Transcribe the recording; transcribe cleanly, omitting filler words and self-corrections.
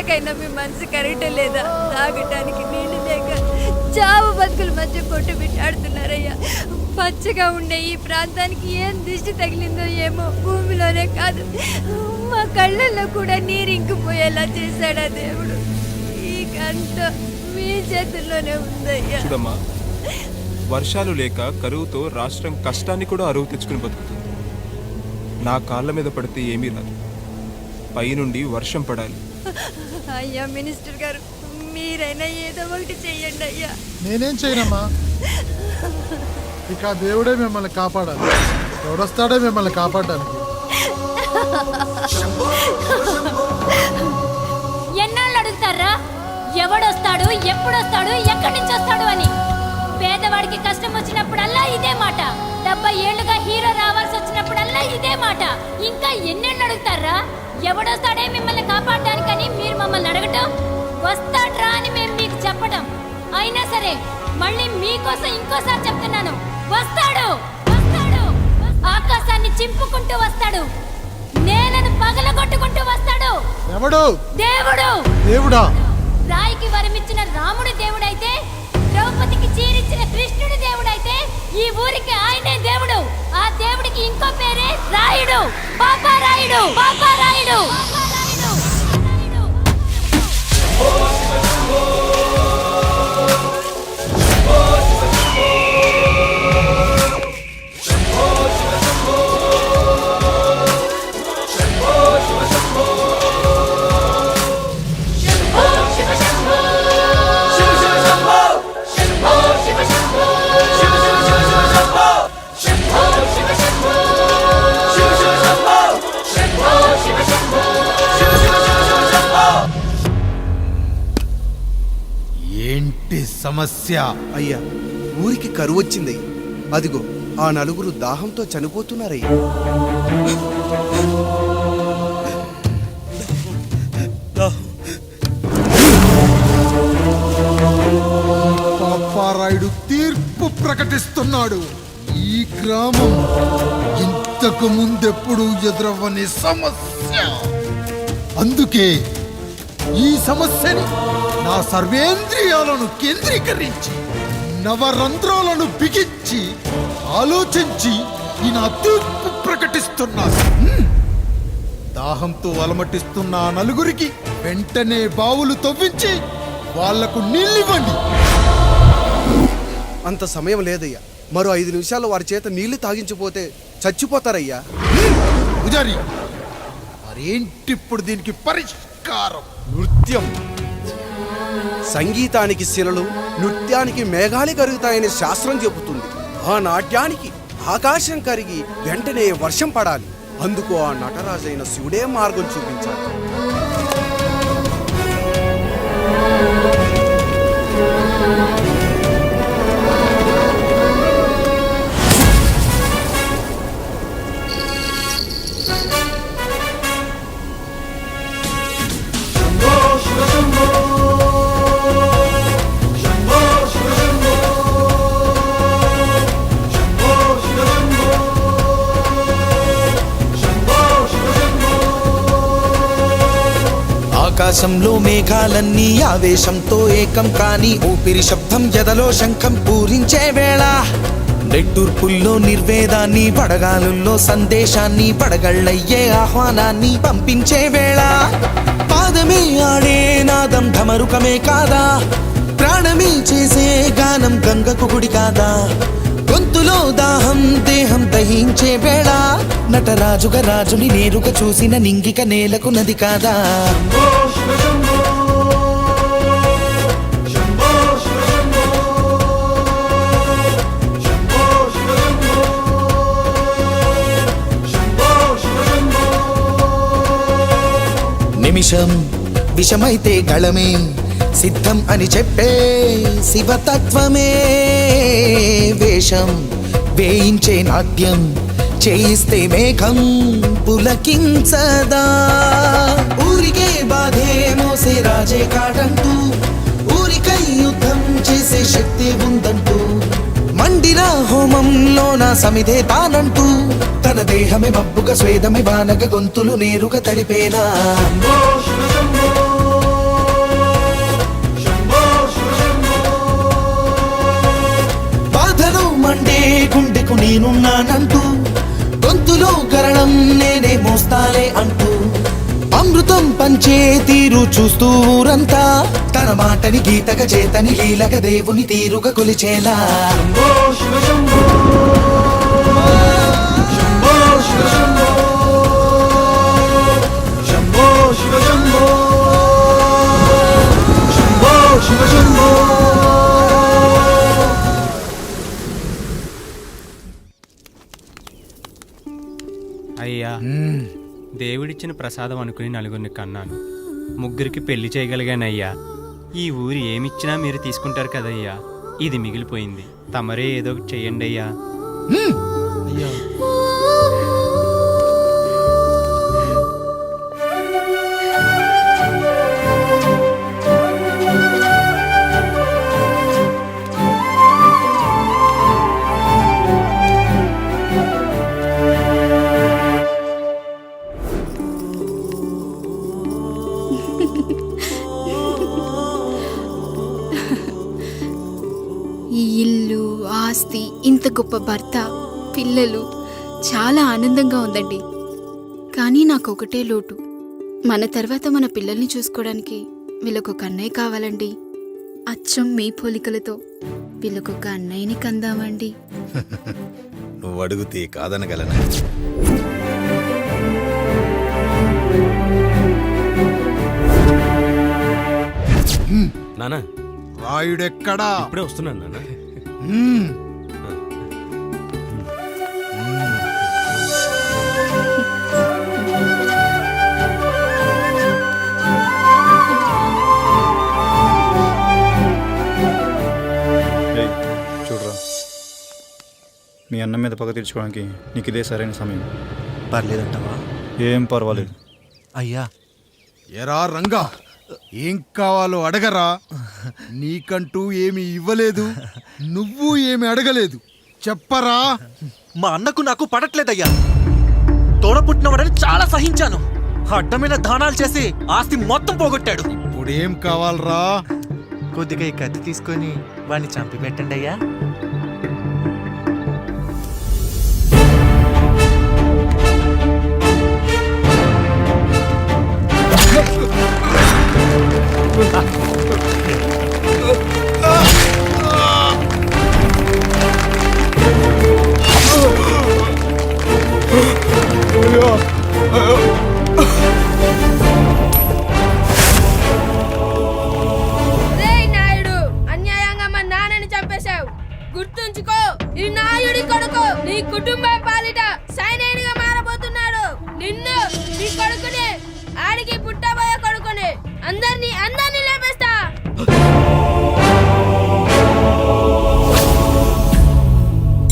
ఇప్పటికైనా మీ మనసు కరెక్ట్ లేదా? తాగటానికి నీళ్లు లేక చావు బతుకుల మధ్య కొట్టు బిట్టాడుతున్నారయ్యా. పచ్చగా ఉండే ఈ ప్రాంతానికి ఏం దిష్టి తగిలిందో ఏమో. భూమిలోనే కాదు, మా కళ్ళల్లో కూడా నీరు ఇంకిపోయేలా చేశాడా దేవుడు. ఈ గంట మీ చేతుల్లోనే ఉందయ్యా. చూడమ్మా, వర్షాలు లేక కరువుతో రాష్ట్రం కష్టాన్ని కూడా అరువు తెచ్చుకుని బతుకుతుంది. నా కాళ్ళ మీద పడితే ఏమీ రాదు, పైనుండి వర్షం పడాలి. అయ్యా మినిస్టర్ గారు, మీరైనా ఏదో ఒకటి చెయ్యండి అయ్యా. నేనేం చేయనమ్మా, ఇక దేవుడే మిమ్మల్ని కాపాడాలి. ఎవడొస్తాడే మిమ్మల్ని కాపాడడానికి? ఎన్నాళ్ళు అడుగుతారా ఎవడొస్తాడు, ఎప్పుడొస్తాడు, ఎక్కడి నుంచి వస్తాడు అని? పేదవాడికి కష్టం వచ్చినప్పుడల్లా ఇదే మాట. 70 ఏళ్లుగా హీరో రావాల్సి వచ్చినప్పుడల్లా ఇదే మాట. ఇంకా ఎన్నెళ్ళు అడుగుతారా? ఎవడొస్తాడే మిమ్మల్ని కాపాడడానికని మీరు మమ్మల్ని అడగటం, వస్తాడ్రా అని మేము మీకు చెప్పడం. అయినా సరే మళ్ళీ మీకోసం ఇంకోసారి చెప్తున్నాను, వస్తాడు వస్తాడు. ఆకాశాన్ని చింపుకుంటూ వస్తాడు, నేలను పగలగొట్టుకుంటూ వస్తాడు. ఎవడు? దేవుడు. దేవుడా? రాయికి వరమిచ్చిన రాముడి దేవుడైతే, ద్రౌపదికి చీరిచ్చిన కృష్ణుడి దేవుడైతే, ఈ ఊరికి ఆయనే దేవుడు. ఆ దేవుడికి ఇంకో పేరే రాయుడు. పాపా రాయుడు, పాపా రాయుడు. ఏంటి సమస్య? అయ్యా, ఊరికి కరువు వచ్చింది. అదిగో ఆ నలుగురు దాహంతో చనిపోతున్నారయ్యా. పాపారాయుడు తీర్పు ప్రకటిస్తున్నాడు. ఈ గ్రామం ఇంతకు ముందెప్పుడు ఎదురవ్వని సమస్య. అందుకే ఈ సమస్యని నా సర్వేంద్రియాలను కేంద్రీకరించి, నవరంధ్రాలను బిగించి ఆలోచించి ఈ నా తీర్పు ప్రకటిస్తున్నాను. దాహంతో అలమటిస్తున్న ఆ నలుగురికి వెంటనే బావులు తవ్వించి వాళ్లకు నీళ్ళివ్వండి. అంత సమయం లేదయ్యా. మరో 5 నిమిషాలు వారి చేత నీళ్లు తాగించిపోతే చచ్చిపోతారయ్యా. పూజారి, మరేంటిప్పుడు దీనికి పరిష్కారం? నృత్యం. సంగీతానికి శిలలు, నృత్యానికి మేఘాలు కరుగుతాయని శాస్త్రం చెబుతుంది. ఆ నాట్యానికి ఆకాశం కరిగి వెంటనే వర్షం పడాలి. అందుకు ఆ నటరాజైన శివుడే మార్గం చూపించాలి. ఆకాశంలో మేఘాలన్నీ ఆవేశంతో ఏకం కాని ఊపిరి శబ్దం ఎదలో శంఖం పూరించే వేళ, నెట్టూర్పుల్లో నిర్వేదాన్ని, పడగాలుల్లో సందేశాన్ని, పడగళ్ళయ్యే ఆహ్వానాన్ని పంపించే వేళ, పాదమే ఆడే నాదం ఢమరుకమే కాదా, ప్రాణమే చేసే గానం గంగకు గుడి కాదా, గొంతులో దాహం దేహం దహించే వేళ, నటరాజుగా రాజుని నేరుగా చూసిన నింగిక నేలకు నది కాదా. నిమిషం విషమైతే గళమే సిద్ధం అని చెప్పే శివతత్వమే, వేషం వేయించే నాట్యం చేయిస్తే మేఘం పులకించదా, ఊరికే బాధే మోసే రాజే కాడంటూ, ఊరికై యుద్ధం చేసే శక్తి ఉందంటూ, మండిన హోమంలో నా సమిధే తానంటూ, తన దేహమే మబ్బుగా స్వేదమే బానగ గొంతులు నేరుగా తడిపేనా. నేనున్నానంటూ గొంతులో గరళం నేనే మోస్తాలే అంటూ అమృతం పంచే తీరు చూస్తూ ఊరంతా తన మాటని గీతక చేతని లీలక దేవుని తీరుగా కొలిచేలా అయ్యా, దేవుడిచ్చిన ప్రసాదం అనుకుని నలుగురిని కన్నాను. ముగ్గురికి పెళ్లి చేయగలిగానయ్యా. ఈ ఊరు ఏమిచ్చినా మీరు తీసుకుంటారు కదయ్యా. ఇది మిగిలిపోయింది. తమరే ఏదో ఒకటి చెయ్యండి అయ్యా. ఈ ఇల్లు, ఆస్తి, ఇంత గొప్ప భర్త, పిల్లలు చాలా ఆనందంగా ఉందండి. కానీ నాకు ఒకటే లోటు. మన తర్వాత మన పిల్లల్ని చూసుకోవడానికి వీళ్ళకొక అన్నయ్య కావాలండి. అచ్చం మీ పోలికలతో వీళ్ళకొక అన్నయ్యని కందామండి. నువ్వు అడిగితే కాదనగలనా? నానా, రాయుడెక్కడా? ఇప్పుడే వస్తున్నాను నాన్న. చూడరా, మీ అన్న మీద పగ తీర్చుకోవడానికి నీకు ఇదే సరైన సమయం. పర్లేదంటావా? ఏం పర్వాలేదు. అయ్యా, ఎరా రంగా, ఏం కావాలో అడగరా. నీకంటూ ఏమి ఇవ్వలేదు, నువ్వు ఏమి అడగలేదు. చెప్పరా. మా అన్నకు నాకు పడట్లేదయ్యా. తోడ పుట్టినవాడని చాలా సహించాను. అడ్డమైన దానాలు చేసి ఆస్తి మొత్తం పోగొట్టాడు. ఇప్పుడేం కావాలరా? కొద్దిగా ఈ కత్తి తీసుకొని వాడిని చంపి పెట్టండి అయ్యా. నాయుడు, అన్యాయంగా మా నాన్నని చంపేశావు. గుర్తుంచుకో, ఈ నాయుడి కొడుకు నీ కుటుంబం పాలిట సైనికుడిగా మారబోతున్నాడు. నిన్ను, నీ కొడుకుని, ఆడికి పుట్టబోయే కొడుకుని అందరినీ లేపేస్తాడు.